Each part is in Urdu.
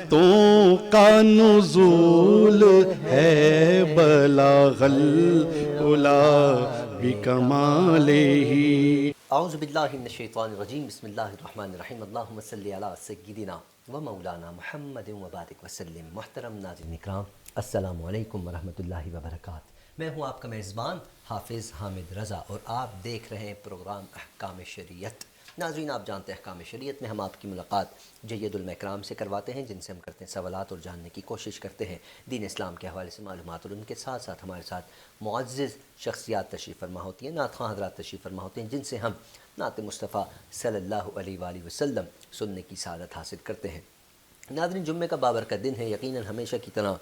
رحمتوں کا نزول ہے بلاغ العلا بکمالہ۔ اعوذ باللہ من الشیطان الرجیم، بسم اللہ الرحمن الرحیم، اللہم صلی علی سیدنا و مولانا محمد وبارک وسلم۔ محترم ناظرین اکرام، السلام علیکم ورحمۃ اللہ وبرکاتہ۔ میں ہوں آپ کا میزبان حافظ حامد رضا اور آپ دیکھ رہے ہیں پروگرام احکام شریعت۔ ناظرین، آپ جانتے ہیں احکام شریعت میں ہم آپ کی ملاقات جید علماء اکرام سے کرواتے ہیں، جن سے ہم کرتے ہیں سوالات اور جاننے کی کوشش کرتے ہیں دین اسلام کے حوالے سے معلومات، اور ان کے ساتھ ساتھ ہمارے ساتھ معزز شخصیات تشریف فرما ہوتی ہیں، نعت خواں حضرات تشریف فرما ہوتے ہیں، جن سے ہم نعت مصطفیٰ صلی اللہ علیہ وآلہ وسلم سننے کی سعادت حاصل کرتے ہیں۔ ناظرین، جمعے کا بابرکت دن ہے۔ یقیناً ہمیشہ کی طرح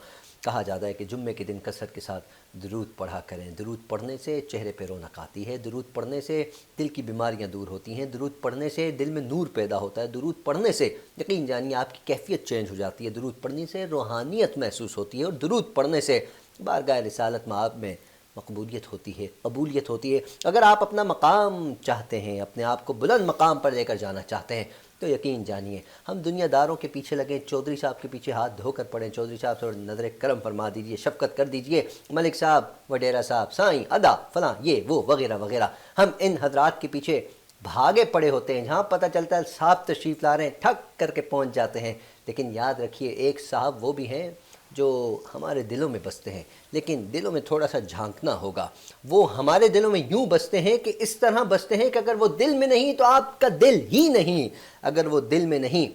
کہا جاتا ہے کہ جمعے کے دن کثرت کے ساتھ درود پڑھا کریں۔ درود پڑھنے سے چہرے پہ رونق آتی ہے، درود پڑھنے سے دل کی بیماریاں دور ہوتی ہیں، درود پڑھنے سے دل میں نور پیدا ہوتا ہے، درود پڑھنے سے یقین جانیے آپ کی کیفیت چینج ہو جاتی ہے، درود پڑھنے سے روحانیت محسوس ہوتی ہے، اور درود پڑھنے سے بارگاہ رسالت مآب میں مقبولیت ہوتی ہے، قبولیت ہوتی ہے۔ اگر آپ اپنا مقام چاہتے ہیں، اپنے آپ کو بلند مقام پر لے کر جانا چاہتے ہیں، تو یقین جانیے ہم دنیا داروں کے پیچھے لگیں، چودھری صاحب کے پیچھے ہاتھ دھو کر پڑیں، چودھری صاحب سے نظر کرم فرما دیجئے، شفقت کر دیجئے، ملک صاحب، وڈیرا صاحب، سائیں، ادا، فلاں، یہ وہ وغیرہ وغیرہ۔ ہم ان حضرات کے پیچھے بھاگے پڑے ہوتے ہیں، جہاں پتہ چلتا ہے صاحب تشریف لا رہے ہیں، ٹھک کر کے پہنچ جاتے ہیں۔ لیکن یاد رکھیے، ایک صاحب وہ بھی ہیں جو ہمارے دلوں میں بستے ہیں، لیکن دلوں میں تھوڑا سا جھانکنا ہوگا۔ وہ ہمارے دلوں میں یوں بستے ہیں کہ اس طرح بستے ہیں کہ اگر وہ دل میں نہیں تو آپ کا دل ہی نہیں، اگر وہ دل میں نہیں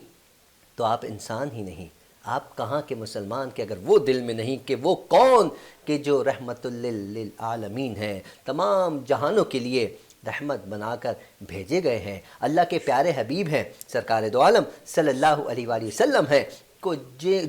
تو آپ انسان ہی نہیں، آپ کہاں کے مسلمان کہ اگر وہ دل میں نہیں، کہ وہ کون کہ جو رحمت للعالمین ہیں، تمام جہانوں کے لیے رحمت بنا کر بھیجے گئے ہیں، اللہ کے پیارے حبیب ہیں، سرکار دو عالم صلی اللہ علیہ وآلہ وسلم ہیں،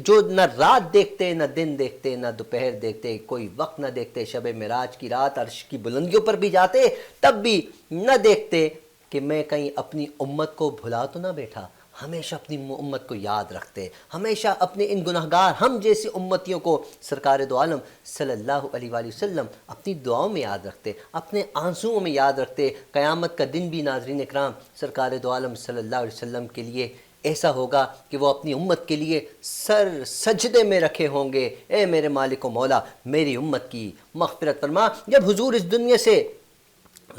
جو نہ رات دیکھتے، نہ دن دیکھتے، نہ دوپہر دیکھتے، کوئی وقت نہ دیکھتے، شب معراج کی رات عرش کی بلندیوں پر بھی جاتے تب بھی نہ دیکھتے کہ میں کہیں اپنی امت کو بھلا تو نہ بیٹھا، ہمیشہ اپنی امت کو یاد رکھتے، ہمیشہ اپنے ان گناہگار ہم جیسی امتیوں کو سرکار دو عالم صلی اللہ علیہ وآلہ وسلم اپنی دعاؤں میں یاد رکھتے، اپنے آنسوؤں میں یاد رکھتے۔ قیامت کا دن بھی ناظرین اکرام سرکار دو عالم صلی اللہ علیہ وسلم کے لیے ایسا ہوگا کہ وہ اپنی امت کے لیے سر سجدے میں رکھے ہوں گے، اے میرے مالک و مولا، میری امت کی مغفرت فرما۔ جب حضور اس دنیا سے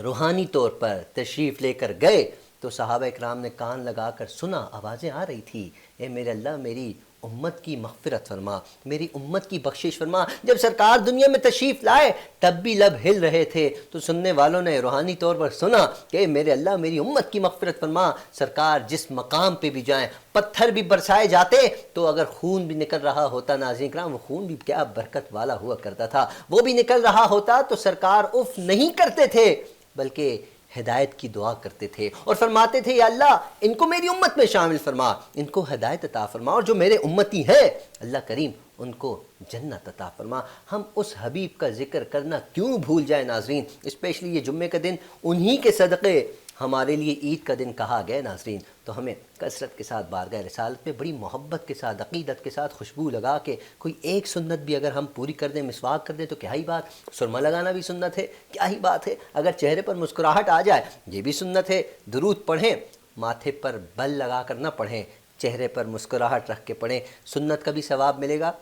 روحانی طور پر تشریف لے کر گئے تو صحابہ اکرام نے کان لگا کر سنا، آوازیں آ رہی تھی، اے میرے اللہ، میری امت کی مغفرت فرما، میری امت کی بخشش فرما۔ جب سرکار دنیا میں تشریف لائے تب بھی لب ہل رہے تھے، تو سننے والوں نے روحانی طور پر سنا کہ اے میرے اللہ، میری امت کی مغفرت فرما۔ سرکار جس مقام پہ بھی جائیں، پتھر بھی برسائے جاتے تو اگر خون بھی نکل رہا ہوتا، ناظرین کرام، وہ خون بھی کیا برکت والا ہوا کرتا تھا، وہ بھی نکل رہا ہوتا تو سرکار اف نہیں کرتے تھے، بلکہ ہدایت کی دعا کرتے تھے اور فرماتے تھے، یا اللہ، ان کو میری امت میں شامل فرما، ان کو ہدایت عطا فرما، اور جو میرے امتی ہیں اللہ کریم ان کو جنت عطا فرما۔ ہم اس حبیب کا ذکر کرنا کیوں بھول جائیں ناظرین، اسپیشلی یہ جمعے کا دن، انہی کے صدقے ہمارے لیے عید کا دن کہا گیا ناظرین، تو ہمیں کثرت کے ساتھ بارگاہ رسالت میں بڑی محبت کے ساتھ، عقیدت کے ساتھ خوشبو لگا کے کوئی ایک سنت بھی اگر ہم پوری کر دیں، مسواک کر دیں تو کیا ہی بات، سرما لگانا بھی سنت ہے، کیا ہی بات ہے، اگر چہرے پر مسکراہٹ آ جائے یہ بھی سنت ہے، درود پڑھیں، ماتھے پر بل لگا کر نہ پڑھیں، چہرے پر مسکراہٹ رکھ کے پڑھیں، سنت کا بھی ثواب ملے گا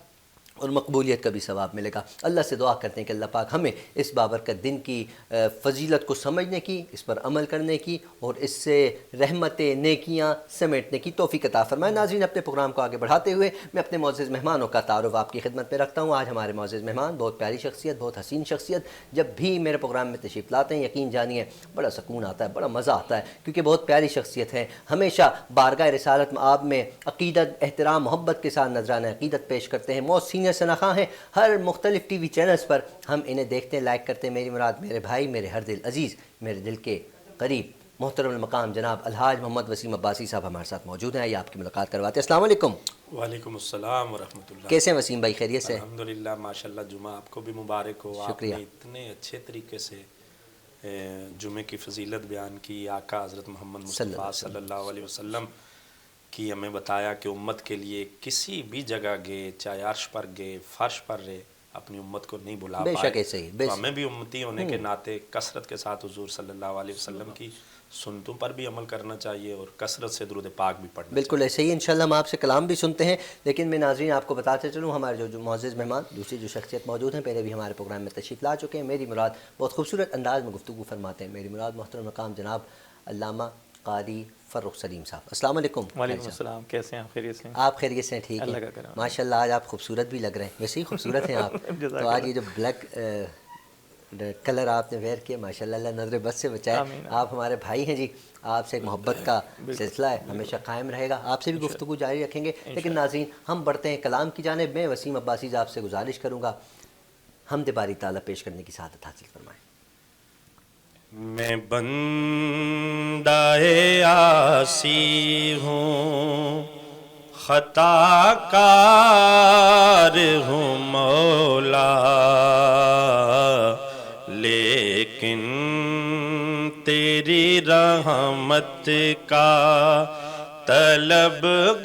اور مقبولیت کا بھی ثواب ملے گا۔ اللہ سے دعا کرتے ہیں کہ اللہ پاک ہمیں اس بابرکت دن کی فضیلت کو سمجھنے کی، اس پر عمل کرنے کی اور اس سے رحمتیں، نیکیاں سمیٹنے کی توفیق عطا فرمائے۔ ناظرین، اپنے پروگرام کو آگے بڑھاتے ہوئے میں اپنے معزز مہمانوں کا تعارف آپ کی خدمت میں رکھتا ہوں۔ آج ہمارے معزز مہمان بہت پیاری شخصیت، بہت حسین شخصیت، جب بھی میرے پروگرام میں تشریف لاتے ہیں یقین جانیے بڑا سکون آتا ہے، بڑا مزہ آتا ہے، کیونکہ بہت پیاری شخصیت ہیں، ہمیشہ بارگاہ رسالت مآب میں عقیدت، احترام، محبت کے ساتھ نذرانہ عقیدت پیش کرتے ہیں، موت سینئر شناخواں ہیں، ہر مختلف ٹی وی چینلز پر ہم انہیں دیکھتے ہیں، لائک کرتے ہیں۔ میری مراد میرے بھائی، میرے ہر دل عزیز، میرے دل کے قریب، محترم المقام جناب الحاج محمد وسیم عباسی صاحب ہمارے ساتھ موجود ہیں، آئیے آپ کی ملاقات کرواتے ہیں۔ السلام علیکم۔ وعلیکم السلام ورحمۃ اللہ۔ کیسے ہیں وسیم بھائی، خیریت سے؟ الحمدللہ، ماشاءاللہ، جمعہ آپ کو بھی مبارک ہو۔ آپ شکریہ۔ نے اتنے اچھے طریقے سے جمعے کی فضیلت بیان کی، آقا حضرت محمد مصطفیٰ صلی اللہ علیہ وسلم کی ہمیں بتایا کہ امت کے لیے کسی بھی جگہ گئے، چاہے عرش پر گئے، فرش پر رہے، اپنی امت کو نہیں بھلا بے پائے، شک ایسے ہی، تو ہمیں بھی امتی ہونے کے ناطے کثرت کے ساتھ حضور صلی اللہ علیہ وسلم کی سنتوں پر بھی عمل کرنا چاہیے اور کثرت سے درود پاک بھی پڑھنا بالکل ایسے ہی انشاءاللہ ہم آپ سے کلام بھی سنتے ہیں، لیکن میں ناظرین آپ کو بتاتے چلوں ہمارے جو معزز مہمان دوسری جو شخصیت موجود ہیں پہلے بھی ہمارے پروگرام میں تشریف لا چکے ہیں. میری مراد بہت خوبصورت انداز میں گفتگو فرماتے ہیں. میری مراد محترم مقام جناب علامہ قاری فرخ سلیم صاحب. السلام علیکم. وعلیکم السلام، کیسے ہیں آپ؟ خیریت سے ہیں؟ آپ خیریت سے ہیں؟ ٹھیک اللہ ہے کا کرم. ماشاء اللہ آج آپ خوبصورت بھی لگ رہے ہیں، ویسے ہی خوبصورت ہیں آپ. تو آج یہ جو بلیک کلر آپ نے ویئر کیا ماشاء اللہ، اللہ نظر بد سے بچائے. آپ ہمارے بھائی ہیں جی، آپ سے ایک محبت کا سلسلہ ہے ہمیشہ قائم رہے گا. آپ سے بھی گفتگو جاری رکھیں گے. لیکن ناظرین ہم بڑھتے ہیں کلام کی جانب. میں وسیم عباسی آپ سے گزارش کروں گا حمد باری تعالیٰ پیش کرنے کی سعادت حاصل فرمائیں. میں بندہ عاصی ہوں، خطا کار ہوں مولا، لیکن تیری رحمت کا طلبگار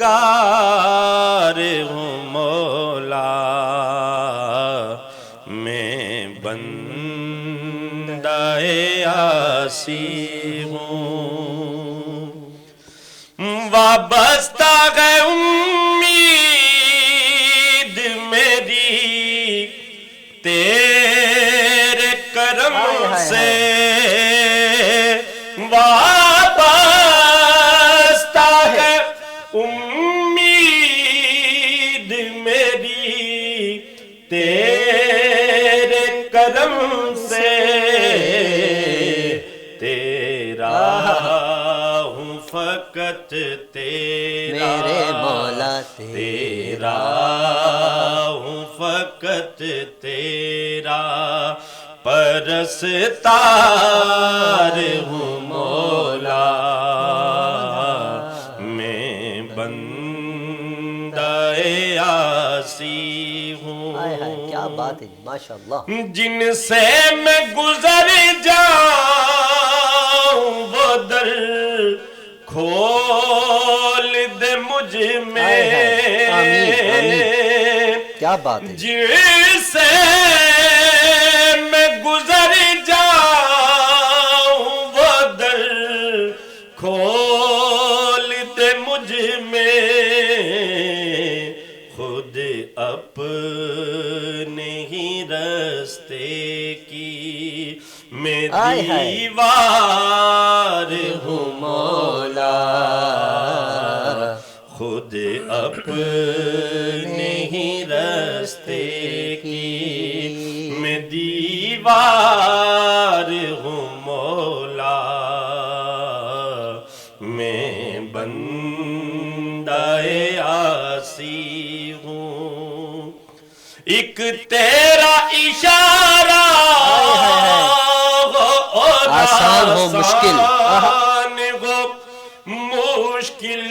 ہوں مولا. میں بندہ عاصی ہوں، وابستہ ہے امید میری تیرے کرم سے، وابستہ ہے امید میری تیرے کرم سے، تیرا ہوں فقط تیرا میرے مولا تیرا ہوں فقط تیرا، پرستار ہوں مولا. میں بندہ عاصی ہوں. کیا بات ہے ماشاء اللہ. جن سے میں گزر جاؤں وہ در کھول دے مجھ میں. آمین آمین. کیا بات ہے. جن سے میں گزر جاؤں وہ در کھول دے مجھ میں، خود اپنے ہی رستے کی میں دیوار ہوں مولا، خود اپنے ہی رستے کی میں دیوار ہوں مولا. میں بندہ عاصی ہوں، ایک تیرا اشارہ آسان ہو مشکل، ہو مشکل،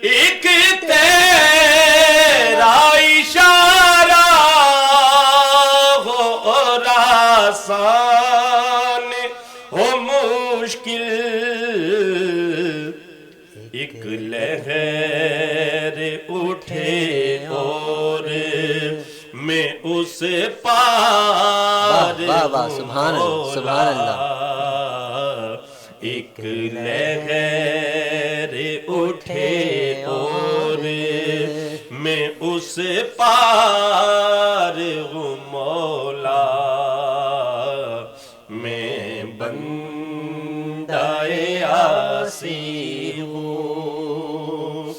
ایک تیرا اشارہ ہو اور آسان ہو مشکل، ایک لہر اٹھے اور میں اس پار سبحان اللہ سبحان اللہ. ایک لہر اٹھے اور میں اس پار ہوں مولا. میں بندہ عاصی ہوں،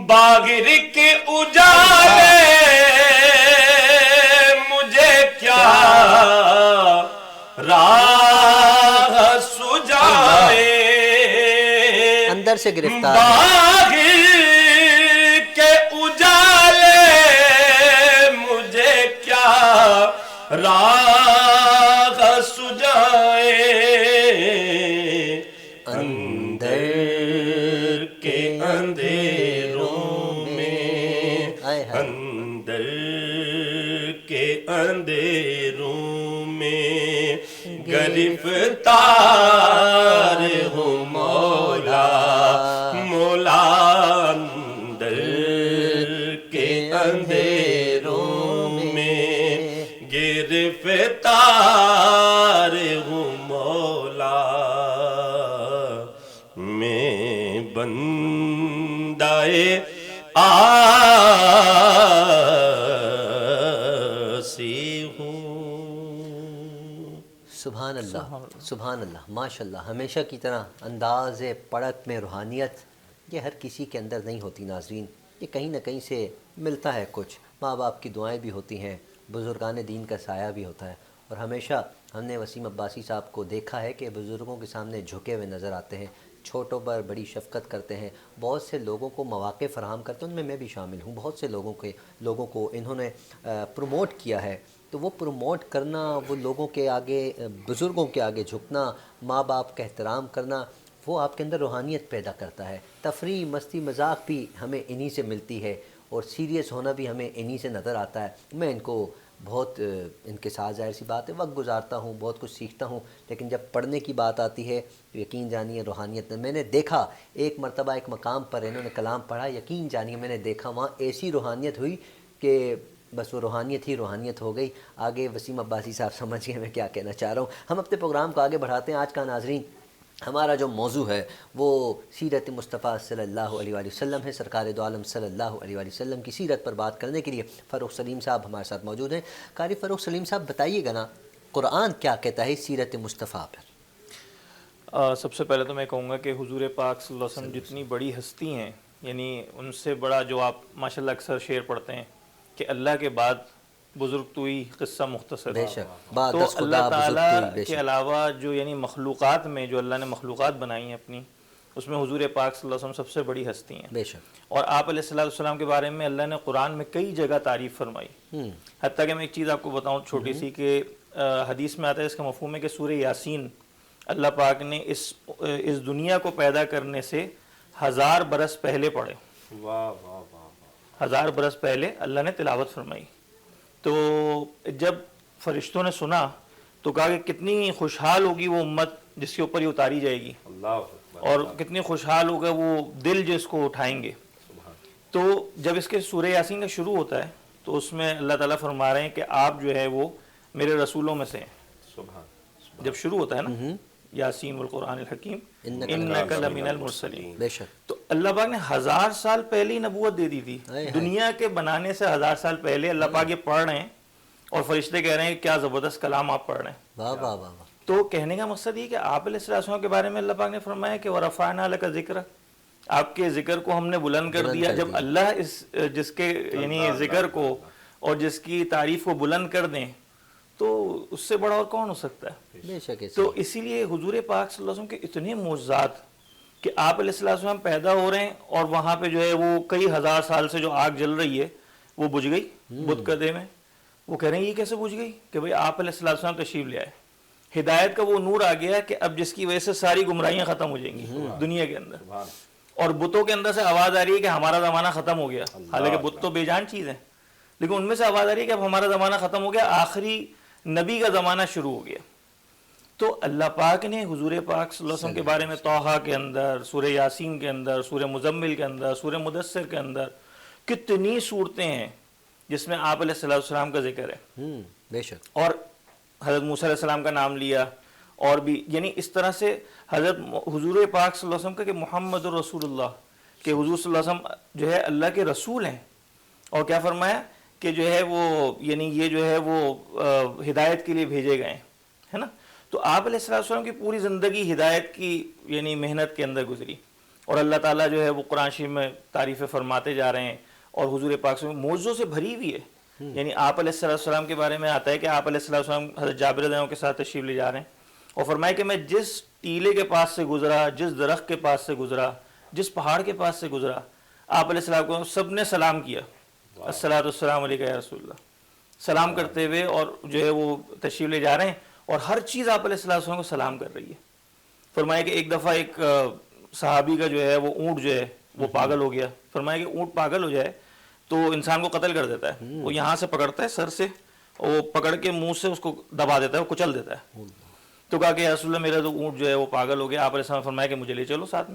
باغر کے اجالے مجھے کیا راہ سجائے، اندر سے گرفتار باغر کے اجالے مجھے کیا راہ سجائے، اندر کے اندھیروں میں، اندر کے اندھیروں میں گرفتار ہوں مولا. مولا اندر کے اندھیروں میں گرفتار ہوں مولا. آسی ہوں. سبحان اللہ، سبحان اللہ، ماشاء اللہ. ہمیشہ کی طرح انداز پڑھت میں روحانیت یہ ہر کسی کے اندر نہیں ہوتی ناظرین. یہ کہیں نہ کہیں سے ملتا ہے کچھ. ماں باپ کی دعائیں بھی ہوتی ہیں، بزرگان دین کا سایہ بھی ہوتا ہے. اور ہمیشہ ہم نے وسیم عباسی صاحب کو دیکھا ہے کہ بزرگوں کے سامنے جھکے ہوئے نظر آتے ہیں، چھوٹوں پر بڑی شفقت کرتے ہیں، بہت سے لوگوں کو مواقع فراہم کرتے ہیں. ان میں میں بھی شامل ہوں. بہت سے لوگوں کو انہوں نے پروموٹ کیا ہے. تو وہ پروموٹ کرنا، وہ لوگوں کے آگے، بزرگوں کے آگے جھکنا، ماں باپ کا احترام کرنا، وہ آپ کے اندر روحانیت پیدا کرتا ہے. تفریح، مستی، مذاق بھی ہمیں انہی سے ملتی ہے، اور سیریس ہونا بھی ہمیں انہی سے نظر آتا ہے. میں ان کو بہت ان کے ساتھ ظاہر سی بات ہے وقت گزارتا ہوں، بہت کچھ سیکھتا ہوں، لیکن جب پڑھنے کی بات آتی ہے تو یقین جانیے روحانیت میں نے دیکھا ایک مرتبہ ایک مقام پر انہوں نے کلام پڑھا، یقین جانیے میں نے دیکھا وہاں ایسی روحانیت ہوئی کہ بس وہ روحانیت ہی روحانیت ہو گئی. آگے وسیم عباسی صاحب سمجھ گئے میں کیا کہنا چاہ رہا ہوں. ہم اپنے پروگرام کو آگے بڑھاتے ہیں. آج کا ناظرین ہمارا جو موضوع ہے وہ سیرت مصطفیٰ صلی اللہ علیہ وآلہ وسلم ہے. سرکار دو عالم صلی اللہ علیہ وآلہ وسلم کی سیرت پر بات کرنے کے لیے فاروق سلیم صاحب ہمارے ساتھ موجود ہیں. قاری فاروق سلیم صاحب بتائیے گا نا قرآن کیا کہتا ہے سیرت مصطفیٰ پر؟ سب سے پہلے تو میں کہوں گا کہ حضور پاک صلی اللہ علیہ وسلم جتنی بڑی ہستی ہیں، یعنی ان سے بڑا جو آپ ماشاءاللہ اکثر شعر پڑھتے ہیں کہ اللہ کے بعد بزرگ تو ہی قصہ مختصر. بے شک. تو اللہ تعالیٰ کے علاوہ جو یعنی مخلوقات میں جو اللہ نے مخلوقات بنائی ہیں اپنی، اس میں حضور پاک صلی اللہ علیہ وسلم سب سے بڑی ہستی ہیں. بے شک. اور آپ علیہ السلام کے بارے میں اللہ نے قرآن میں کئی جگہ تعریف فرمائی. حتیٰ کہ میں ایک چیز آپ کو بتاؤں چھوٹی سی کہ حدیث میں آتا ہے، اس کا مفہوم ہے کہ سورہ یاسین اللہ پاک نے اس دنیا کو پیدا کرنے سے 1000 برس پہلے پڑھے. واہ واہ واہ. 1000 برس پہلے اللہ نے تلاوت فرمائی. تو جب فرشتوں نے سنا تو کہا کہ کتنی خوشحال ہوگی وہ امت جس کے اوپر یہ اتاری جائے گی، اور کتنی خوشحال ہوگا وہ دل جو اس کو اٹھائیں گے. تو جب اس کے سورہ یاسین کا شروع ہوتا ہے تو اس میں اللہ تعالیٰ فرما رہے ہیں کہ آپ جو ہے وہ میرے رسولوں میں سے ہیں. جب شروع ہوتا ہے نا یاسین والقرآن الحکیم انک لمن المرسلین. بے شک. تو اللہ پاک نے 1000 سال پہلے ہی نبوت دے دی تھی. دنیا کے بنانے سے 1000 سال پہلے اللہ پاک یہ پڑھ رہے ہیں، اور فرشتے کہہ رہے ہیں کیا زبردست کلام آپ پڑھ رہے ہیں. واہ واہ واہ. تو کہنے کا مقصد یہ کہ آپ علیہ السلام کے بارے میں اللہ پاک نے فرمایا کہ وَرَفَعْنَا لَكَ ذِكْرَكَ، آپ کے ذکر کو ہم نے بلند کر دیا. جب اللہ جس کے یعنی ذکر کو اور جس کی تعریف کو بلند کر دیں تو اس سے بڑا اور کون ہو سکتا ہے. بے شک. تو اسی لیے حضور پاک صلی اللہ علیہ وسلم کے اتنے معجزات کہ آپ علیہ السلام پیدا ہو رہے ہیں اور وہاں پہ جو ہے وہ کئی 1000 سال سے جو آگ جل رہی ہے وہ بجھ گئی بت قدے میں. وہ کہہ رہے ہیں یہ کیسے بجھ گئی کہ بھئی آپ علیہ السلام تشریف لے آئے. ہدایت کا وہ نور آ گیا کہ اب جس کی وجہ سے ساری گمراہیاں ختم ہو جائیں گی دنیا کے اندر. اور بتوں کے اندر سے آواز آ رہی ہے کہ ہمارا زمانہ ختم ہو گیا. حالانکہ بت تو بے جان چیز ہیں، لیکن ان میں سے آواز آ رہی ہے کہ اب ہمارا زمانہ ختم ہو گیا، آخری نبی کا زمانہ شروع ہو گیا. تو اللہ پاک نے حضور پاک صلی اللہ علیہ وسلم کے بارے میں طٰہٰ کے اندر، سورہ یاسین کے اندر، سورہ مزمل کے اندر، سورہ مدثر کے اندر کتنی صورتیں ہیں جس میں آپ علیہ السلام کا ذکر ہے. بے شک. اور حضرت موسیٰ علیہ السلام کا نام لیا، اور بھی یعنی اس طرح سے حضرت حضور پاک صلی اللہ علیہ وسلم کا کہ محمد الرسول اللہ، کہ حضور صلی اللہ علیہ وسلم جو ہے اللہ کے رسول ہیں. اور کیا فرمایا کہ جو ہے وہ یعنی یہ جو ہے وہ ہدایت کے لیے بھیجے گئے ہیں، ہے نا. تو آپ علیہ السلام کی پوری زندگی ہدایت کی یعنی محنت کے اندر گزری، اور اللہ تعالیٰ جو ہے وہ قرآن شریف میں تعریفیں فرماتے جا رہے ہیں، اور حضور پاک صلی اللہ علیہ وسلم معجزوں سے بھری ہوئی ہے. یعنی آپ علیہ السلام کے بارے میں آتا ہے کہ آپ علیہ السلام حضرت جابر رضی اللہ عنہ کے ساتھ تشریف لے جا رہے ہیں، اور فرمایا کہ میں جس ٹیلے کے پاس سے گزرا، جس درخت کے پاس سے گزرا، جس پہاڑ کے پاس سے گزرا، آپ علیہ السلام کو سب نے سلام کیا، الصلاۃ والسلام علیک یا رسول اللہ، سلام کرتے ہوئے، اور جو ہے وہ تشریف لے جا رہے ہیں، اور ہر چیز آپ علیہ السلام کو سلام کر رہی ہے. فرمایا کہ ایک دفعہ ایک صحابی کا جو ہے وہ اونٹ جو ہے وہ پاگل ہو گیا. فرمایا کہ اونٹ پاگل ہو جائے تو انسان کو قتل کر دیتا ہے. وہ یہاں سے پکڑتا ہے سر سے، وہ پکڑ کے منہ سے اس کو دبا دیتا ہے، وہ کچل دیتا ہے. تو کہا کہ یا رسول اللہ میرا تو اونٹ جو ہے وہ پاگل ہو گیا. آپ علیہ السلام فرمایا کہ مجھے لے چلو ساتھ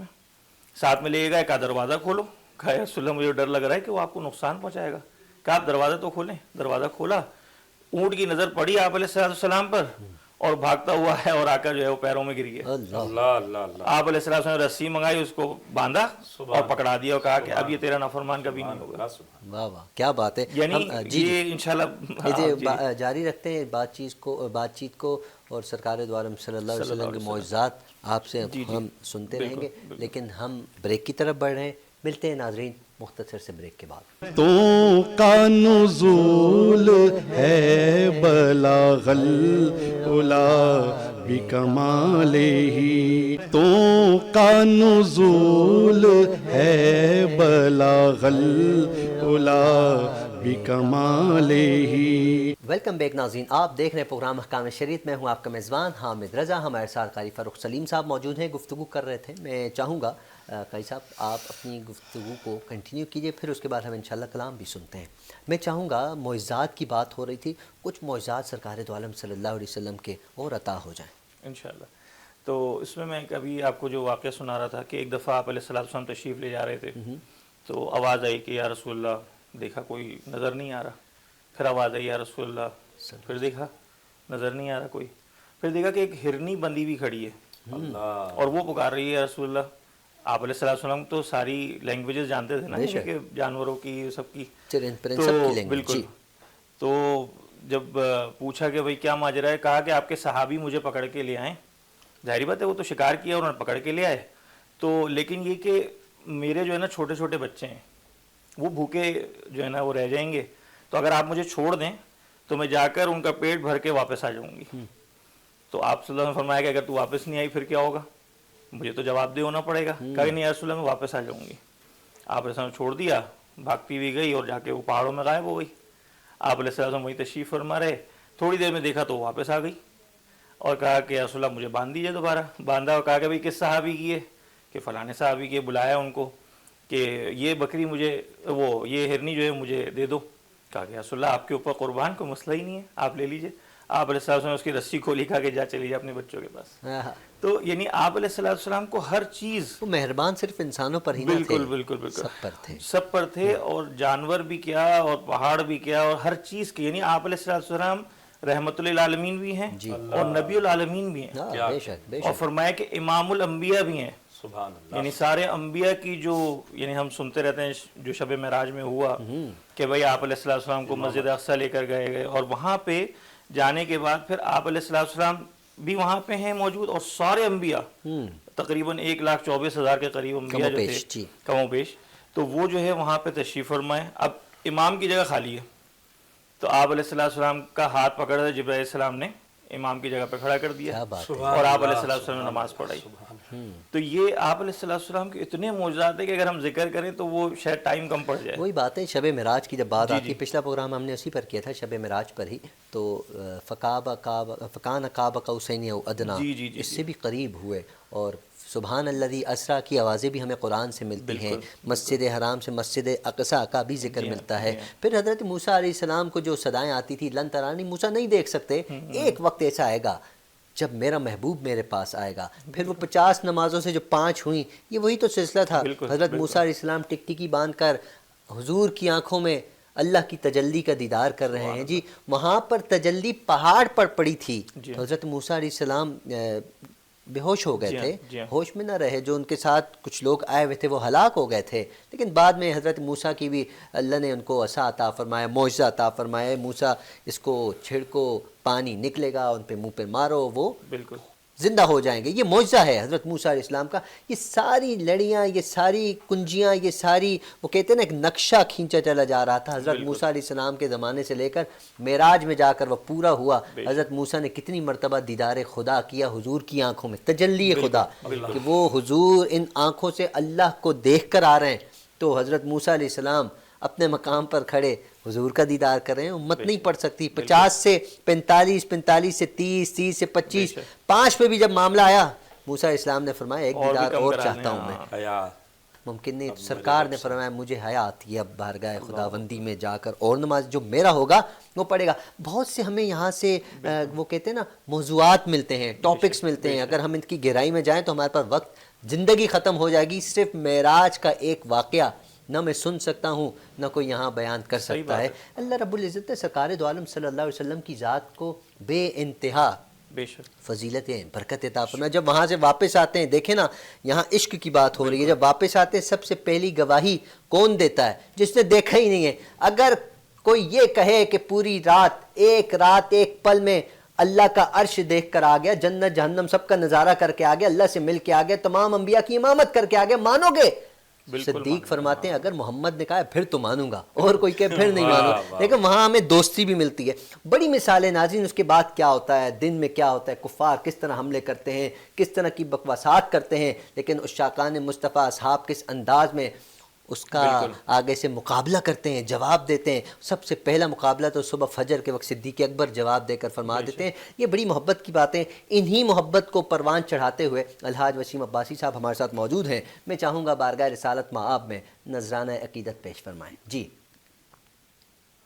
میں لے گئے. کہا دروازہ کھولو. کہا یا رسول اللہ مجھے ڈر لگ رہا ہے کہ وہ آپ کو نقصان پہنچائے گا. کہا آپ دروازہ تو کھولیں. دروازہ کھولا، اونٹ کی نظر پڑی آپ علیہ السلام پر، اور بھاگتا ہوا ہے اور آ کر جو ہے وہ پیروں میں گر گیا. اللہ اللہ اللہ اللہ. آپ علیہ السلام نے رسی منگائی, اس کو باندھا اور پکڑا دیا اور کہا کہ اب یہ تیرا نافرمان کبھی نہیں ہوگا. واہ واہ کیا بات ہے. یعنی جی جی یہ انشاءاللہ یہ جاری رکھتے ہیں بات چیت کو, اور سرکار دو عالم صلی اللہ علیہ وسلم کے معجزات آپ سے ہم سنتے رہیں گے, لیکن ہم بریک کی طرف بڑھ رہے ہیں. ملتے ہیں ناظرین مختصر سے بریک کے بعد. تو کا نزول ہے بلاغ العلا بکمالہ, تو کا نزول ہے بلاغ العلا بکمالہ. ویلکم بیک ناظرین, آپ دیکھ رہے ہیں پروگرام احکام شریعت. میں ہوں آپ کا میزبان حامد رضا. ہمارے ساتھ قاری فاروق سلیم صاحب موجود ہیں, گفتگو کر رہے تھے. میں چاہوں گا قاری صاحب آپ اپنی گفتگو کو کنٹینیو کیجئے, پھر اس کے بعد ہم انشاءاللہ کلام بھی سنتے ہیں. میں چاہوں گا معجزات کی بات ہو رہی تھی, کچھ معجزات سرکار دو عالم صلی اللہ علیہ وسلم کے اور عطا ہو جائیں انشاءاللہ. تو اس میں کبھی آپ کو جو واقعہ سنا رہا تھا کہ ایک دفعہ آپ علیہ السلام تشریف لے جا رہے تھے, تو آواز آئی کہ یا رسول اللہ, دیکھا کوئی نظر نہیں آ رہا. پھر آواز آئی یا رسول اللہ, پھر دیکھا نظر نہیں آ رہا کوئی. پھر دیکھا کہ ایک ہرنی بندی ہوئی کھڑی ہے اور وہ پکار رہی ہے یا رسول اللہ. آپ علیہ السلام تو ساری لینگویجز جانتے تھے نا, کہ جانوروں کی سب کی, تو بالکل. تو جب پوچھا کہ بھئی کیا ماجرا ہے, کہا کہ آپ کے صحابی مجھے پکڑ کے لے آئیں. ظاہری بات ہے وہ تو شکار کیا اور انہوں نے پکڑ کے لے آئے. تو لیکن یہ کہ میرے جو ہے نا چھوٹے چھوٹے بچے ہیں, وہ بھوکے جو ہے نا وہ رہ جائیں گے, تو اگر آپ مجھے چھوڑ دیں تو میں جا کر ان کا پیٹ بھر کے واپس آ جاؤں گی. تو آپ صلی اللہ علیہ وسلم نے فرمایا کہ اگر تو واپس نہیں آئی پھر کیا ہوگا, مجھے تو جواب دے ہونا پڑے گا. کہا کہ نہیں یا رسول اللہ میں واپس آ جاؤں گی. آپ علیہ السلام چھوڑ دیا, بھاگتی ہوئی گئی اور جا کے وہ پہاڑوں میں غائب ہو گئی. آپ علیہ السلام وہیں تشریف فرما رہے, تھوڑی دیر میں دیکھا تو واپس آ گئی اور کہا کہ یا رسول اللہ مجھے باندھ دیجیے دوبارہ. باندھا اور کہا کہ بھئی کس صحابی کی ہے, کہ فلانے صحابی کی. بلایا ان کو کہ یہ بکری مجھے, وہ یہ ہرنی جو ہے مجھے دے دو. کہا کہ یا رسول اللہ آپ کے اوپر قربان, کوئی مسئلہ ہی نہیں ہے, آپ لے لیجئے. آپ علیہ السلام نے اس کی رسی کھولی, کہا کہ جا چلی جا اپنے بچوں کے پاس. تو یعنی آپ علیہ السلام کو ہر چیز, وہ مہربان صرف انسانوں پر ہی نہ تھے, بالکل سب پر تھے, اور جانور بھی کیا اور پہاڑ بھی کیا اور ہر چیز کی. یعنی آپ علیہ السلام رحمت للعالمین بھی ہیں اور نبی العالمین بھی ہیں, اور فرمایا کہ امام الانبیاء بھی ہیں. سبحان اللہ. یعنی سارے انبیاء کی جو, یعنی ہم سنتے رہتے ہیں جو شب معراج میں ہوا کہ بھئی آپ علیہ السلام کو مسجد اقصی لے کر گئے, اور وہاں پہ جانے کے بعد پھر آپ علیہ السلام بھی وہاں پہ ہیں موجود, اور سارے انبیاء تقریباً 1,24,000 کے قریب انبیاء جو تھے کم و بیش, تو وہ جو ہے وہاں پہ تشریف فرمائے. اب امام کی جگہ خالی ہے, تو آپ علیہ السلام کا ہاتھ پکڑا جبرائیل علیہ السلام نے امام کی جگہ پہ کھڑا کر دیا, اور آپ علیہ السلام نے نماز پڑھائی. تو یہ آپ علیہ السلام کے اتنے معجزات ہیں کہ اگر ہم ذکر کریں تو وہ شاید ٹائم کم پڑ جائے. وہی بات ہے شب معراج کی جب بات آتی ہے, پچھلا پروگرام ہم نے اسی پر کیا تھا شب معراج پر ہی. تو فکان قاب قوسین او ادنی, اس سے بھی قریب ہوئے. اور سبحان الذی اسریٰ کی آوازیں بھی ہمیں قرآن سے ملتی ہیں, مسجد حرام سے مسجد اقصیٰ کا بھی ذکر ملتا ہے. پھر حضرت موسیٰ علیہ السلام کو جو صدائیں آتی تھی, لن ترانی, موسیٰ نہیں دیکھ سکتے, ایک وقت ایسا آئے گا جب میرا محبوب میرے پاس آئے گا. پھر وہ 50 نمازوں سے جو 5 ہوئیں, یہ وہی تو سلسلہ تھا. حضرت موسیٰ علیہ السلام ٹکٹکی باندھ کر حضور کی آنکھوں میں اللہ کی تجلی کا دیدار کر رہے ہیں. جی وہاں پر تجلی پہاڑ پر پڑی تھی, حضرت موسیٰ علیہ السلام بے ہوش ہو گئے تھے, ہوش میں نہ رہے. جو ان کے ساتھ کچھ لوگ آئے ہوئے تھے وہ ہلاک ہو گئے تھے, لیکن بعد میں حضرت موسیٰ کی بھی اللہ نے ان کو عصا عطا فرمایا, معجزہ عطا فرمایا. موسیٰ اس کو چھڑکو, پانی نکلے گا, ان پہ منہ پہ مارو, وہ بالکل زندہ ہو جائیں گے. یہ معجزہ ہے حضرت موسیٰ علیہ السلام کا. یہ ساری لڑیاں, یہ ساری کنجیاں, یہ ساری, وہ کہتے ہیں نا ایک نقشہ کھینچا چلا جا رہا تھا حضرت موسیٰ علیہ السلام کے زمانے سے لے کر معراج میں جا کر وہ پورا ہوا. حضرت موسیٰ نے کتنی مرتبہ دیدار خدا کیا حضور کی آنکھوں میں, تجلی خدا, کہ وہ حضور ان آنکھوں سے اللہ کو دیکھ کر آ رہے ہیں. تو حضرت موسیٰ علیہ السلام اپنے مقام پر کھڑے حضور کا دیدار کر رہے ہیں. امت نہیں پڑھ سکتی. 50 سے 45, 45 سے 30, 30 سے 25, 5 پہ بھی جب معاملہ آیا, موسیٰ علیہ السلام نے فرمایا ایک دیدار اور چاہتا ہوں میں. ممکن نہیں. سرکار نے فرمایا مجھے حیا آتی ہے اب بارگاہ خداوندی میں جا کر, اور نماز جو میرا ہوگا وہ پڑھے گا. بہت سے ہمیں یہاں سے وہ کہتے ہیں نا موضوعات ملتے ہیں, ٹاپکس ملتے ہیں, اگر ہم ان کی گہرائی میں جائیں تو ہمارے پاس وقت, زندگی ختم ہو جائے گی. صرف معراج کا ایک واقعہ نہ میں سن سکتا ہوں نہ کوئی یہاں بیان کر سکتا ہے. اللہ رب العزت نے سرکار دو عالم صلی اللہ علیہ وسلم کی ذات کو بے انتہا بے شک فضیلتیں برکت عطا فرمائے. جب وہاں سے واپس آتے ہیں دیکھیں نا یہاں عشق کی بات ہو رہی ہے, جب واپس آتے ہیں سب سے پہلی گواہی کون دیتا ہے؟ جس نے دیکھا ہی نہیں ہے. اگر کوئی یہ کہے کہ پوری رات ایک پل میں اللہ کا عرش دیکھ کر آ گیا, جنت جہنم سب کا نظارہ کر کے آ گیا, اللہ سے مل کے آ گیا, تمام انبیاء کی امامت کر کے آ گیا, مانو گے؟ صدیق فرماتے ہیں اگر محمد نے کہا پھر تو مانوں گا, اور کوئی کہے پھر نہیں مانوں. لیکن وہاں ہمیں دوستی بھی ملتی ہے. بڑی مثالیں ناظرین. اس کے بعد کیا ہوتا ہے, دن میں کیا ہوتا ہے, کفار کس طرح حملے کرتے ہیں, کس طرح کی بکواسات کرتے ہیں, لیکن عشاقان مصطفیٰ اصحاب کس انداز میں اس کا آگے سے مقابلہ کرتے ہیں, جواب دیتے ہیں. سب سے پہلا مقابلہ تو صبح فجر کے وقت صدیق اکبر جواب دے کر فرما دیتے ہیں. یہ بڑی محبت کی باتیں. انہی محبت کو پروان چڑھاتے ہوئے الحاج وسیم عباسی صاحب ہمارے ساتھ موجود ہیں. میں چاہوں گا بارگاہ رسالت مآب میں نذرانہ عقیدت پیش فرمائیں. جی.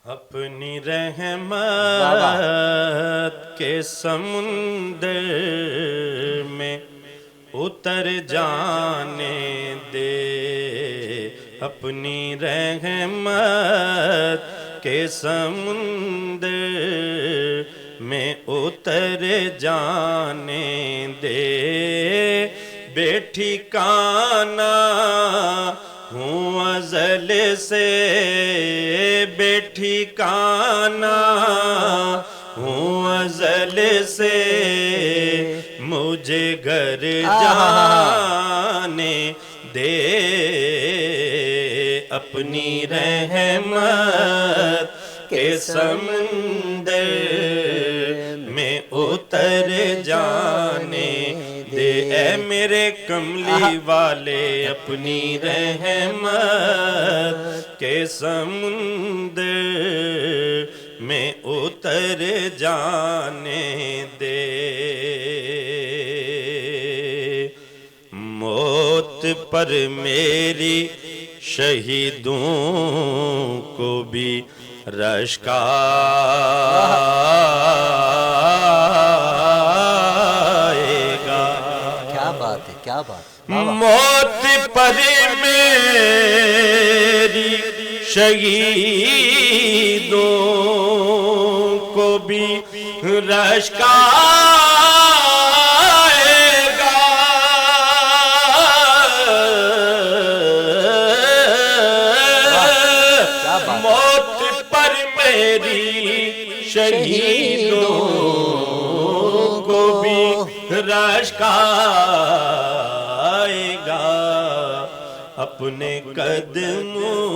اپنی رحمت کے سمندر میں اتر جانے دے, اپنی رحمت کے سمندر میں اتر جانے دے. بے ٹھکانہ ہوں ازل سے, بے ٹھکانہ ہوں ازل سے, مجھے گھر جانے دے. اپنی رحمت کے سمندر میں اتر جانے دے. اے میرے کملی والے اپنی رحمت کے سمندر میں اتر جانے دے. موت پر میری شہیدوں کو بھی رشک آئے گا. کیا بات ہے, کیا بات. موت پر میری شہیدوں کو بھی رشک آئے گا. موت پر میری شہیدوں کو بھی رشک آئے گا. اپنے قدموں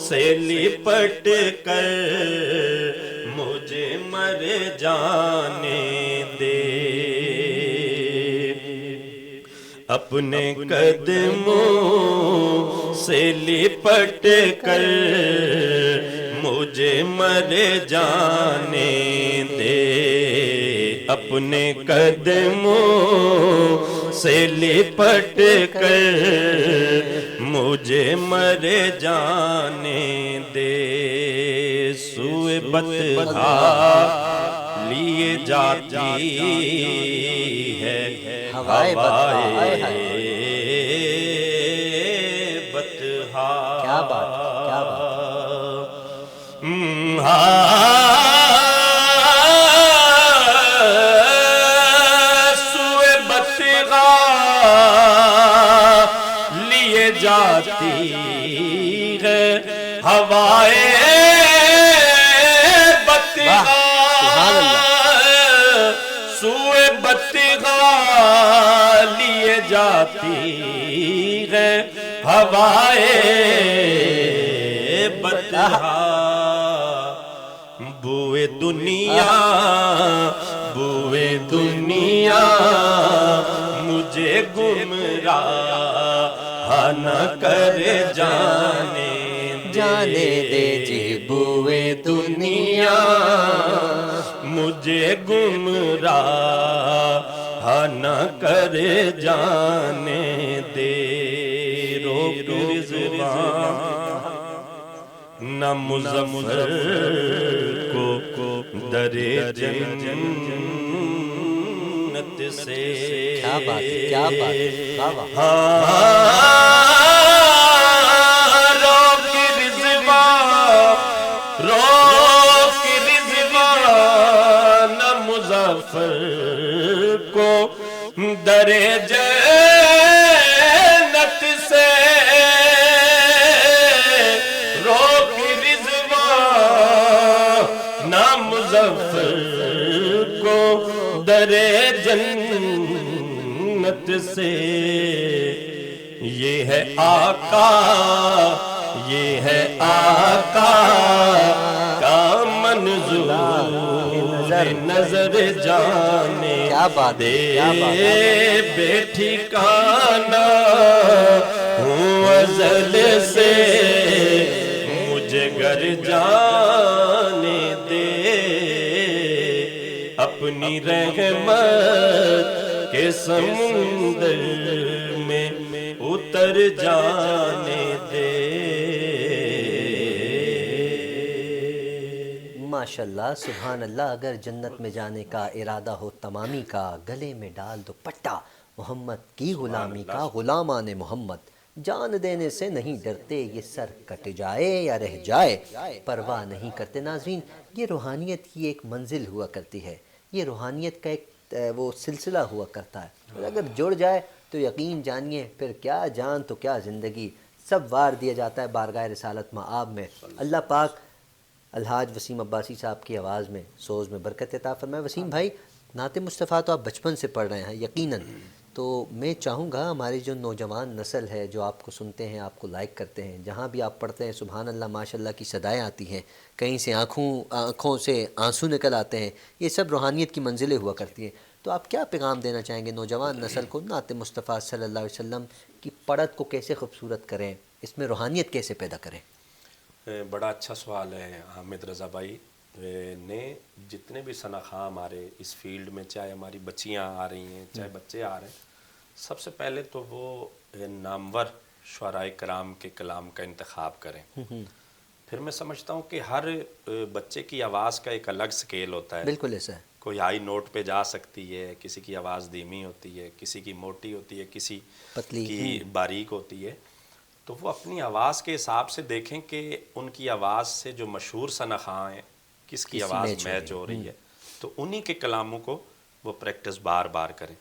سے لپٹ کر مجھے مر جانے دے. اپنے قدموں سے لپٹ کر مجھے مر جانے دے. اپنے قدموں سے لپٹ کر مجھے مر جانے دے. سوئے بطحا لیے جاتی ہے ہوائے بطحا. کیا بات, کیا بات. سوئے بطحا لیے جاتی ہے ہوائے بطحا. سوئے بطحا لیے جاتی ہے ہوائے بطحا. بوئے دنیا بوئے دنیا مجھے گمراہ نہ کر جانے دے. جی. بوئے دنیا مجھے گمراہ نہ کر جانے دے. روک رضوان نہ مظفر کو درے جنت سے. کیا بات, کیا بات. روک رضوان نہ مظفر جنت سے روک رضوان نام مظفر کو در جنت سے. یہ ہے آقا، یہ ہے آقا کا منظور نظر جانے دے بے ٹھکانہ ہوں ازل سے مجھے گھر جانے دے. اپنی رحمت کے سمندر میں اتر جانے دے. ماشاءاللہ سبحان اللہ. اگر جنت میں جانے کا ارادہ ہو تمامی کا، گلے میں ڈال دو پٹا محمد کی غلامی کا. غلامان محمد جان دینے سے نہیں ڈرتے، یہ سر کٹ جائے یا رہ جائے پرواہ نہیں کرتے. ناظرین، یہ روحانیت کی ایک منزل ہوا کرتی ہے، یہ روحانیت کا ایک وہ سلسلہ ہوا کرتا ہے، اور اگر جڑ جائے تو یقین جانیے پھر کیا جان تو کیا زندگی، سب وار دیا جاتا ہے بارگاہ رسالت مآب میں. اللہ پاک الحاج وسیم عباسی صاحب کی آواز میں سوز میں برکت عطا فرمائے. وسیم بھائی، نعت مصطفیٰ تو آپ بچپن سے پڑھ رہے ہیں یقیناً، تو میں چاہوں گا ہماری جو نوجوان نسل ہے جو آپ کو سنتے ہیں، آپ کو لائک کرتے ہیں، جہاں بھی آپ پڑھتے ہیں سبحان اللہ ماشاء اللہ کی صدائیں آتی ہیں، کہیں سے آنکھوں سے آنسو نکل آتے ہیں، یہ سب روحانیت کی منزلیں ہوا کرتی ہیں. تو آپ کیا پیغام دینا چاہیں گے نوجوان نسل کو، نعت مصطفیٰ صلی اللہ علیہ وسلم کی پڑھت کو کیسے خوبصورت کریں، اس میں روحانیت کیسے پیدا کریں؟ بڑا اچھا سوال ہے حامد رضا بھائی نے. جتنے بھی شناخواں ہمارے اس فیلڈ میں، چاہے ہماری بچیاں آ رہی ہیں چاہے بچے آ رہے ہیں، سب سے پہلے تو وہ نامور شعراء کرام کے کلام کا انتخاب کریں. پھر میں سمجھتا ہوں کہ ہر بچے کی آواز کا ایک الگ سکیل ہوتا ہے. بالکل ایسا ہے. کوئی ہائی نوٹ پہ جا سکتی ہے، کسی کی آواز دھیمی ہوتی ہے، کسی کی موٹی ہوتی ہے، کسی پتلی کی باریک ہوتی ہے. تو وہ اپنی آواز کے حساب سے دیکھیں کہ ان کی آواز سے جو مشہور شناخواں ہیں کس کی آواز میچ ہو رہی ہے، تو انہی کے کلاموں کو وہ پریکٹس بار بار کریں.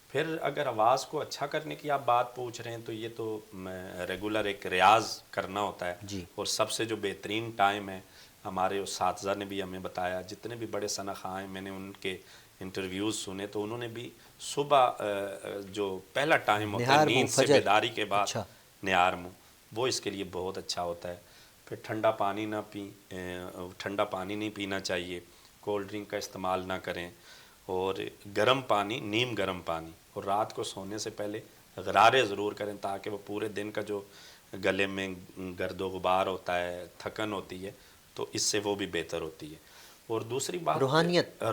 پھر اگر آواز کو اچھا کرنے کی آپ بات پوچھ رہے ہیں تو یہ تو ریگولر ایک ریاض کرنا ہوتا ہے. اور سب سے جو بہترین ٹائم ہے، ہمارے اساتذہ نے بھی ہمیں بتایا، جتنے بھی بڑے شناخواں ہیں میں نے ان کے انٹرویوز سنے تو انہوں نے بھی صبح جو پہلا ٹائم ہوتا ہے نیند سے بیداری کے بعد، نیار منہ، وہ اس کے لیے بہت اچھا ہوتا ہے. پھر ٹھنڈا پانی نہیں پینا چاہیے، کولڈ ڈرنک کا استعمال نہ کریں، اور گرم پانی، نیم گرم پانی، اور رات کو سونے سے پہلے غرارے ضرور کریں تاکہ وہ پورے دن کا جو گلے میں گرد و غبار ہوتا ہے، تھکن ہوتی ہے، تو اس سے وہ بھی بہتر ہوتی ہے. اور دوسری بات روحانیت